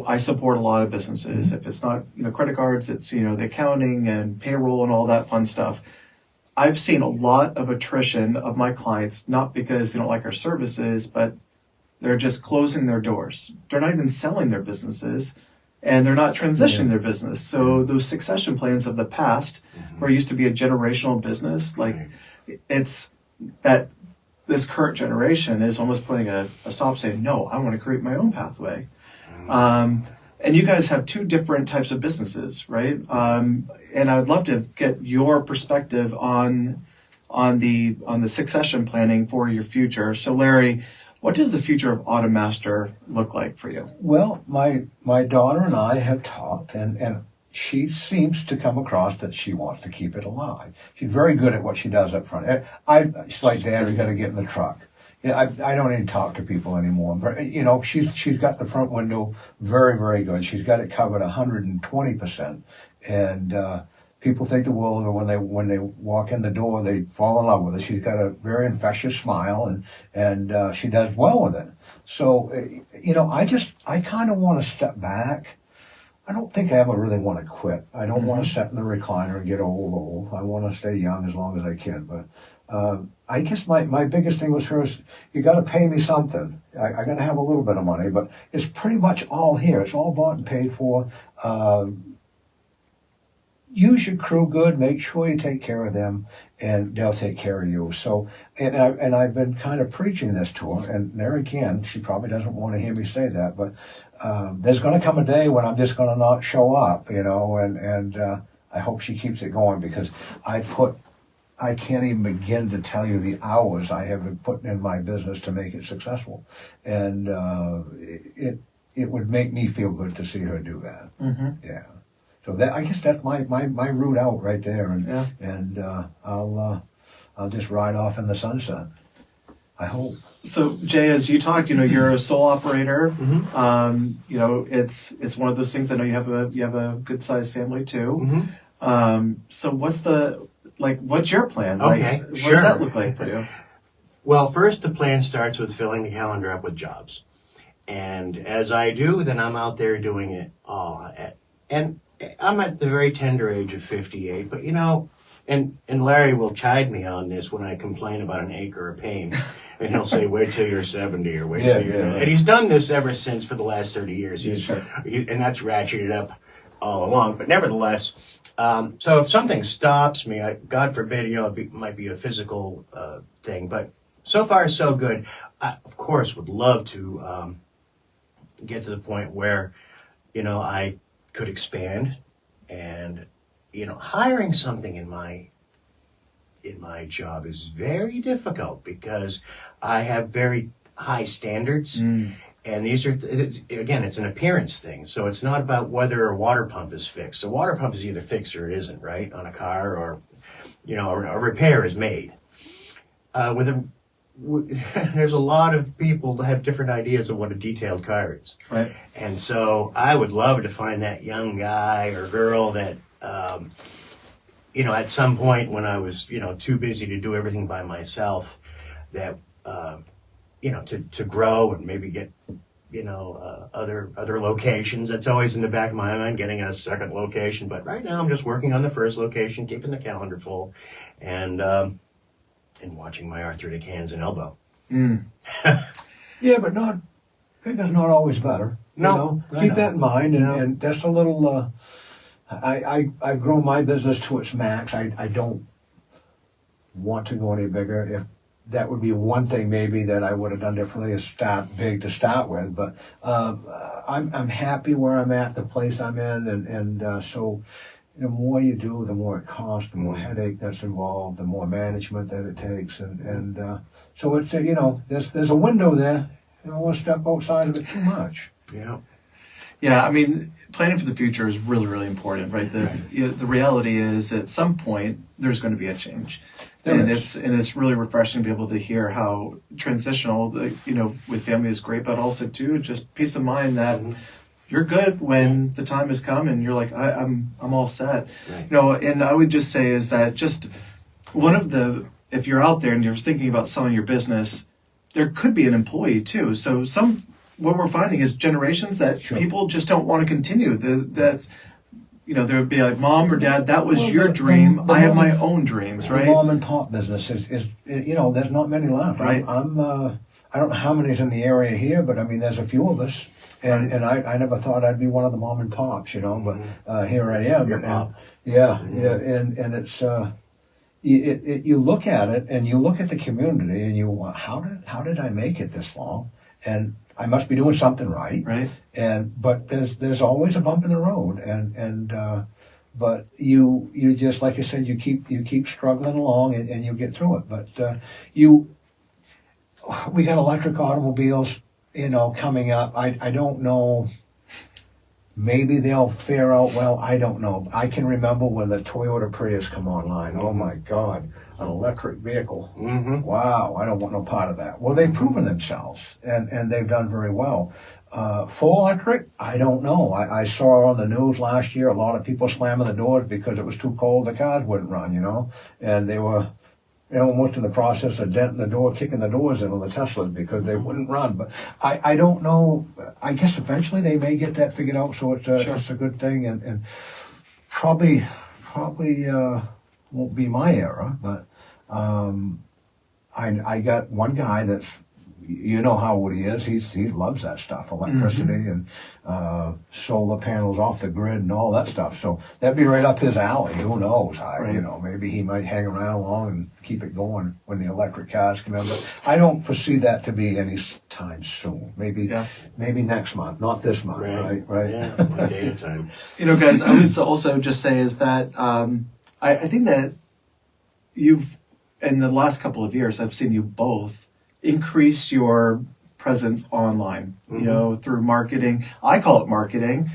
I support a lot of businesses. If it's not, credit cards, it's, the accounting and payroll and all that fun stuff. I've seen a lot of attrition of my clients, not because they don't like our services, but they're just closing their doors. They're not even selling their businesses, and they're not transitioning their business. So those succession plans of the past, where it used to be a generational business, like it's that this current generation is almost putting a stop, saying, no, I want to create my own pathway. And you guys have two different types of businesses, right? And I would love to get your perspective on the succession planning for your future. So, Larry, what does the future of Automaster look like for you? Well, my daughter and I have talked, and she seems to come across that she wants to keep it alive. She's very good at what she does up front. She's like, Dad, we got to get in the truck. Yeah, I don't even talk to people anymore. But, she's got the front window very, very good. She's got it covered 120%. And people think the world of her when they walk in the door. They fall in love with her. She's got a very infectious smile, and she does well with it. So, I kind of want to step back. I don't think I ever really want to quit. I don't want to sit in the recliner and get old. I want to stay young as long as I can. But I guess my biggest thing was hers, you got to pay me something. I got to have a little bit of money, but it's pretty much all here. It's all bought and paid for. Use your crew good. Make sure you take care of them, and they'll take care of you. So, and I've been kind of preaching this to her, and there again, she probably doesn't want to hear me say that, but there's going to come a day when I'm just going to not show up, and I hope she keeps it going, because I can't even begin to tell you the hours I have been putting in my business to make it successful. And it would make me feel good to see her do that. Mm-hmm. Yeah. So that, I guess that's my route out right there, and Yeah. and I'll just ride off in the sunset. I hope. So Jay, as you talked, you're a sole operator. Mm-hmm. It's one of those things. I know you have a good sized family too. Mm-hmm. So what's your plan? Okay, What sure. does that look like for you? Well, first the plan starts with filling the calendar up with jobs. And as I do, then I'm out there doing it all. And I'm at the very tender age of 58, but and Larry will chide me on this when I complain about an acre of pain. And he'll say, wait till you're 70 or wait till you're... Yeah. And he's done this ever since for the last 30 years. Sure. And that's ratcheted up all along. But nevertheless, so if something stops me, God forbid, it might be a physical thing. But so far, so good. I, of course, would love to get to the point where, I could expand and, hiring something in my job is very difficult because I have very high standards. And these are, it's an appearance thing. So it's not about whether a water pump is fixed. A water pump is either fixed or it isn't, right? On a car or, a repair is made. There's a lot of people that have different ideas of what a detailed car is. Right. And so I would love to find that young guy or girl that, at some point when I was, too busy to do everything by myself, that, to grow and maybe get, other locations. That's always in the back of my mind, getting a second location. But right now I'm just working on the first location, keeping the calendar full, and watching my arthritic hands and elbow. Yeah, but bigger's not always better. No, I Keep know. that in mind, No. and that's a little. I've grown my business to its max. I don't want to go any bigger. If that would be one thing maybe that I would have done differently, is start big to start with. But I'm happy where I'm at, the place I'm in, and so. The more you do, the more it costs, the more headache that's involved, the more management that it takes, and so it's there's a window there. You don't want to step outside of it too much. Yeah. Yeah, I mean, planning for the future is really, really important, right? The reality is, at some point, there's going to be a change, it's really refreshing to be able to hear how transitional, with family is great, but also too just peace of mind that you're good when the time has come, and you're like, I'm all set, Right. And I would just say is that just if you're out there and you're thinking about selling your business, there could be an employee too. So what we're finding is generations that people just don't want to continue. There would be like, mom or dad, that was your dream. I have my own dreams, right? The mom and pop business is there's not many left. Right. I don't know how many's in the area here, but I mean, there's a few of us. And I never thought I'd be one of the mom and pops, but here I am. Your pop. Yeah, and it's you look at it and you look at the community and you how did I make it this long? And I must be doing something right. Right. But there's always a bump in the road, but you just, like I said, you keep struggling along and you get through it. But we got electric automobiles, coming up. I don't know. Maybe they'll fare out well. I don't know. I can remember when the Toyota Prius come online. Oh my God, an electric vehicle. Mm-hmm. Wow, I don't want no part of that. Well, they've proven themselves, and they've done very well. Full electric, I don't know. I saw on the news last year a lot of people slamming the doors because it was too cold. The cars wouldn't run, and they were almost in the process of denting the door, kicking the doors in on the Teslas because they wouldn't run. But I don't know. I guess eventually they may get that figured out, so it's a good thing, and probably won't be my era, but I got one guy that's, how old he is. He loves that stuff, electricity and solar panels off the grid and all that stuff. So that'd be right up his alley. Who knows? Maybe he might hang around along and keep it going when the electric cars come in. But I don't foresee that to be any time soon. Maybe next month, not this month. Right. Yeah, one day at a time. Guys, I would also just say is that I think that you've, in the last couple of years, I've seen you both increase your presence online, through marketing. I call it marketing,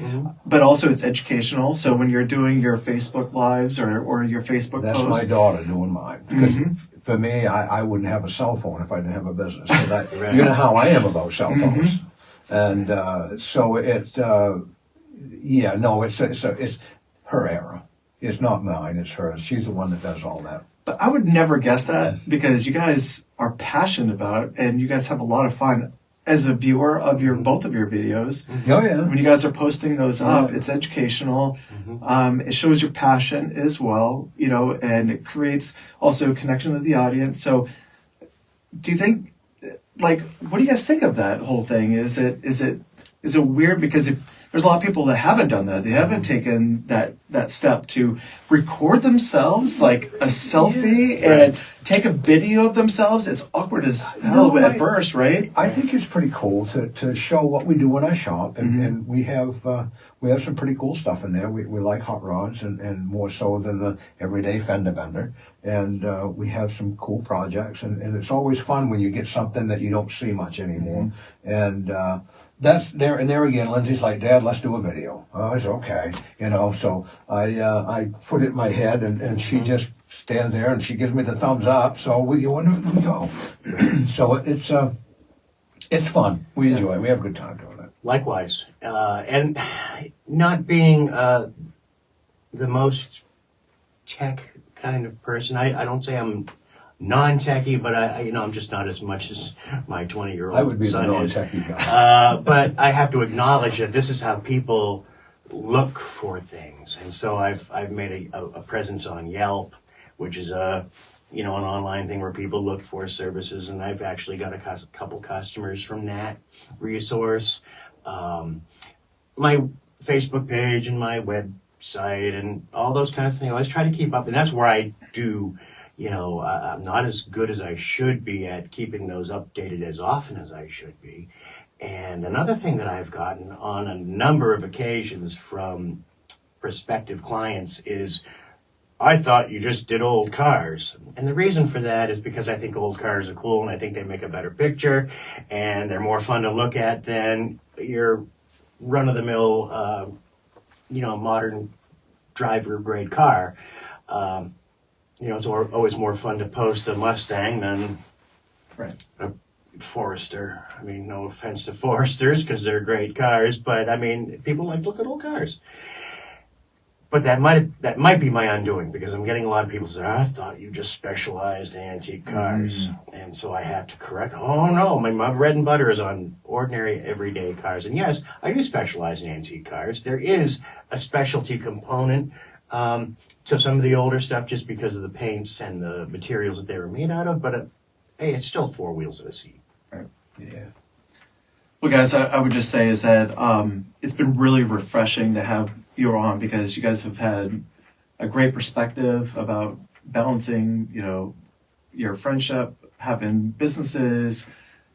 but also it's educational. So when you're doing your Facebook lives or your Facebook That's posts. my daughter doing mine. Because for me, I wouldn't have a cell phone if I didn't have a business. So that, Right. You know how I am about cell phones. And so it's her era. It's not mine, it's hers. She's the one that does all that. But I would never guess that because you guys are passionate about it and you guys have a lot of fun as a viewer of both of your videos. Oh, yeah. When you guys are posting those up, it's educational. It shows your passion as well, and it creates also a connection with the audience. So do you think, what do you guys think of that whole thing? Is it weird? Because there's a lot of people that haven't done that. They haven't taken that step to record themselves like a selfie and take a video of themselves. It's awkward as hell at first, right? I think it's pretty cool to show what we do in our shop, and we have some pretty cool stuff in there. We like hot rods and more so than the everyday fender bender, and we have some cool projects, and it's always fun when you get something that you don't see much anymore, and. That's there, and there again, Lindsay's like, Dad, let's do a video. Oh, it's okay, so I put it in my head, and she just stands there, and she gives me the thumbs up, so we go. So it's fun. We enjoy it. We have a good time doing it. Likewise. And not being the most tech kind of person, I don't say I'm non-techie, but I'm just not as much as my 20-year-old I would be the son is. non-techie guy. But I have to acknowledge that this is how people look for things, and so I've made a presence on Yelp, which is an online thing where people look for services, and I've actually got a couple customers from that resource. My Facebook page and my website and all those kinds of things. I always try to keep up, and that's where I do. I'm not as good as I should be at keeping those updated as often as I should be. And another thing that I've gotten on a number of occasions from prospective clients is, I thought you just did old cars. And the reason for that is because I think old cars are cool and I think they make a better picture and they're more fun to look at than your run-of-the-mill, modern driver-grade car. It's always more fun to post a Mustang than a Forester. I mean, no offense to Foresters because they're great cars, but people like to look at old cars. But that might be my undoing because I'm getting a lot of people say, I thought you just specialized in antique cars. And so I have to correct, oh no, my bread and butter is on ordinary everyday cars. And yes, I do specialize in antique cars. There is a specialty component to some of the older stuff just because of the paints and the materials that they were made out of, but hey, it's still four wheels and a seat. Right. Yeah. Well, guys, I would just say is that it's been really refreshing to have you on because you guys have had a great perspective about balancing, your friendship, having businesses,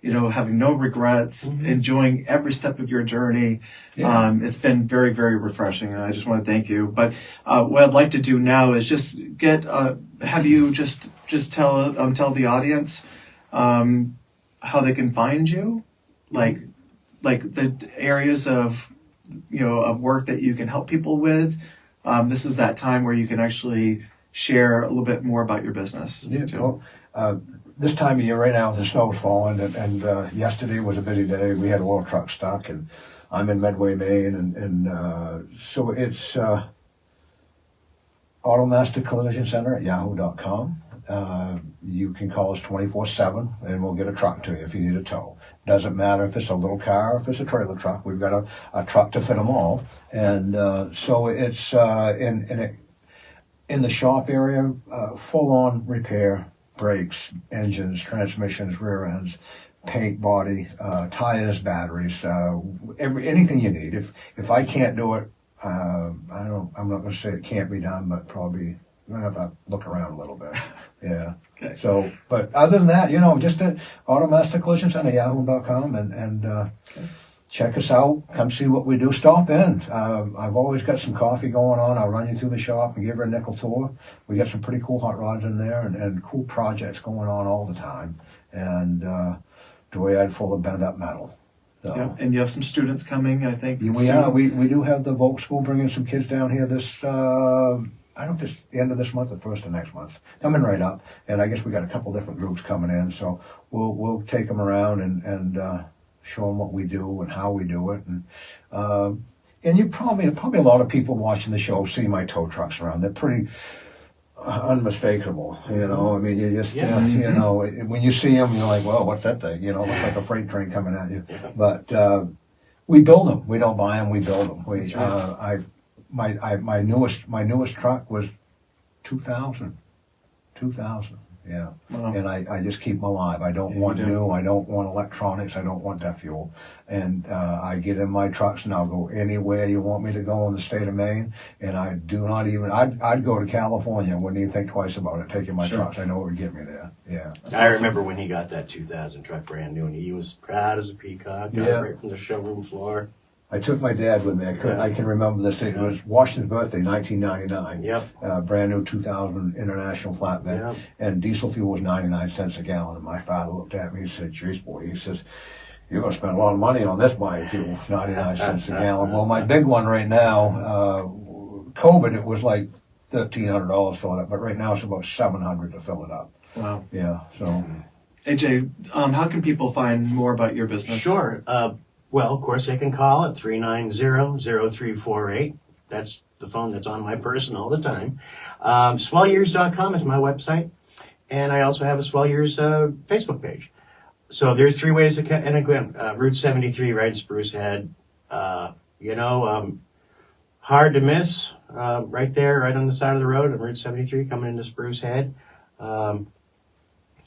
having no regrets, enjoying every step of your journey. Yeah. It's been very, very refreshing, and I just want to thank you. But what I'd like to do now is just have you just tell the audience how they can find you, like the areas of of work that you can help people with. This is that time where you can actually share a little bit more about your business. Yeah. Too. Well, this time of year right now, the snow's falling, and yesterday was a busy day. We had a oil truck stuck, and I'm in Medway, Maine, and so it's Automaster Collision Center at yahoo.com. You can call us 24/7, and we'll get a truck to you if you need a tow. Doesn't matter if it's a little car or if it's a trailer truck. We've got a truck to fit them all, and so it's in the shop area, full-on repair. Brakes, engines, transmissions, rear ends, paint, body, tires, batteries, anything you need. If I can't do it, I'm not going to say it can't be done, but probably I'm going to have to look around a little bit. Yeah. Okay. So, but other than that, just at Automaster Collision Center, yahoo.com, and check us out. Come see what we do. Stop in. I've always got some coffee going on. I'll run you through the shop and give her a nickel tour. We got some pretty cool hot rods in there and cool projects going on all the time. And dooryard full of bent up metal. So, Yeah, and you have some students coming, I think. we do have the Volk School bringing some kids down here this, I don't know if it's the end of this month or first of next month. Coming right up, and I guess we got a couple different groups coming in, so we'll take them around and show them what we do and how we do it, and you probably a lot of people watching the show see my tow trucks around. They're pretty unmistakable, you know. I mean, you just you know, when you see them, you're like, well, what's that thing? You know, it's like a freight train coming at you. But we build them. We don't buy them. We build them. That's right. My newest truck was 2000. Yeah. Wow. And I just keep them alive. I don't want new. I don't want electronics. I don't want that fuel. And I get in my trucks and I'll go anywhere you want me to go in the state of Maine. And I do not even. I'd go to California. Wouldn't even think twice about it. Taking my trucks. I know it would get me there. Yeah. That's awesome. Remember when he got that 2000 truck brand new, and he was proud as a peacock. Got it right from the showroom floor. I took my dad with me. I can remember this date. It was Washington's birthday, 1999. Yep. Brand new 2000 International flatbed. Yep. And diesel fuel was 99 cents a gallon. And my father looked at me and said, geez, boy, he says, you're going to spend a lot of money on this buying fuel, 99 cents a gallon. Well, my big one right now, COVID, it was like $1,300 filling it up. But right now it's about $700 to fill it up. Wow. Yeah, so. AJ, how can people find more about your business? Sure. Well, of course, they can call at 390-0348. That's the phone that's on my person all the time. SwellYears.com is my website. And I also have a Swell Years Facebook page. So there's three ways to, and again, Route 73 right in Spruce Head. You know, hard to miss, right there, right on the side of the road on Route 73 coming into Spruce Head. So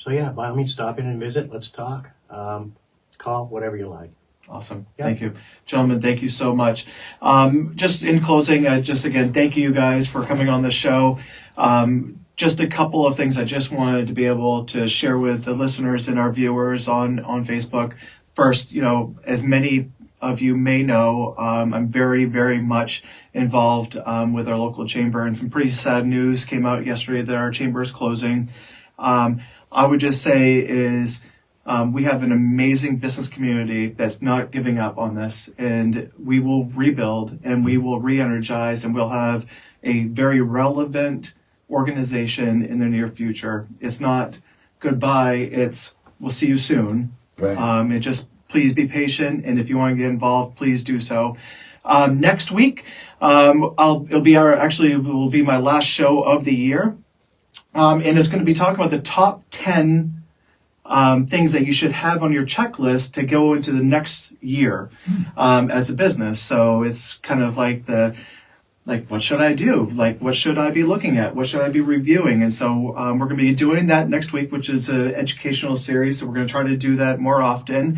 yeah, by all means, stop in and visit. Let's talk. Call, whatever you like. Awesome. Yeah. Thank you. Gentlemen, thank you so much. Just in closing, again, thank you guys for coming on the show. Just a couple of things I just wanted to be able to share with the listeners and our viewers on Facebook. First, you know, as many of you may know, I'm very, very much involved with our local chamber, and some pretty sad news came out yesterday that our chamber is closing. I would just say is, we have an amazing business community that's not giving up on this, and we will rebuild and we will re-energize, and we'll have a very relevant organization in the near future. It's not goodbye, it's we'll see you soon. Right. And just please be patient, and if you want to get involved, please do so. Next week, it will be my last show of the year, and it's going to be talking about the top 10 things that you should have on your checklist to go into the next year as a business. So it's kind of like what should I do? Like, what should I be looking at? What should I be reviewing? And so we're going to be doing that next week, which is an educational series. So we're going to try to do that more often.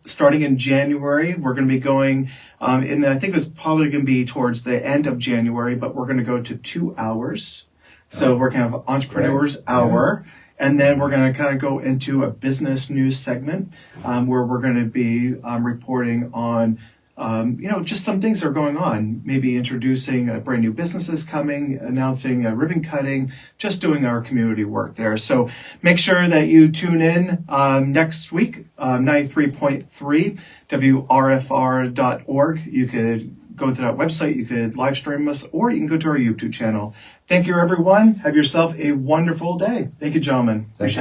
Starting in January, we're going to be going, and I think it's probably going to be towards the end of January, but we're going to go to 2 hours. So we're going to have Entrepreneurs Hour. Yeah. And then we're going to kind of go into a business news segment where we're going to be reporting on, just some things that are going on. Maybe introducing brand new businesses coming, announcing ribbon cutting, just doing our community work there. So make sure that you tune in next week, 93.3 WRFR.org. You could go to that website, you could live stream us, or you can go to our YouTube channel. Thank you, everyone. Have yourself a wonderful day. Thank you, gentlemen. Thank you.